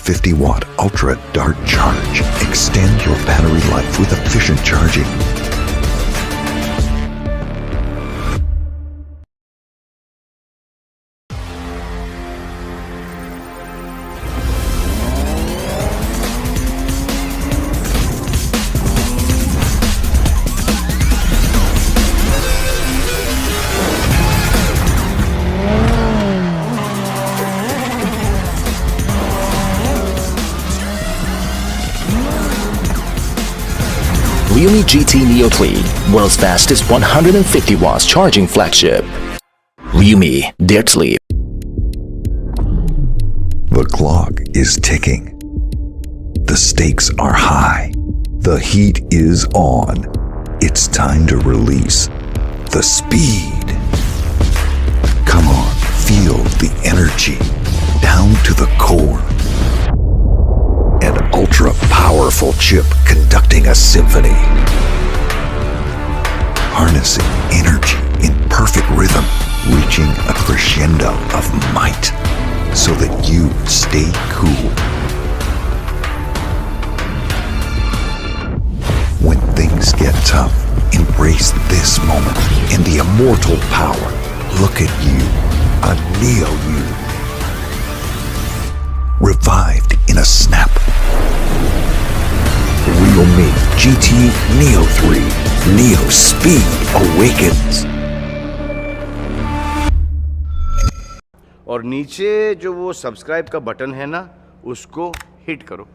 150 watt ultra dart charge. Extend your battery life with efficient charging. Realme GT Neo 3, world's fastest 150 watts charging flagship. Realme, dare to sleep. The clock is ticking. The stakes are high. The heat is on. It's time to release the speed. Come on, feel the energy down to the core. An ultra-powerful chip conducting a symphony. Harnessing energy in perfect rhythm, reaching a crescendo of might so that you stay cool. When things get tough, embrace this moment in the immortal power. Look at you, a Neo you. Revived in a snap. Realme GT Neo 3. Neo Speed Awakens. और नीचे जो वो subscribe का button है ना, उसको hit करो।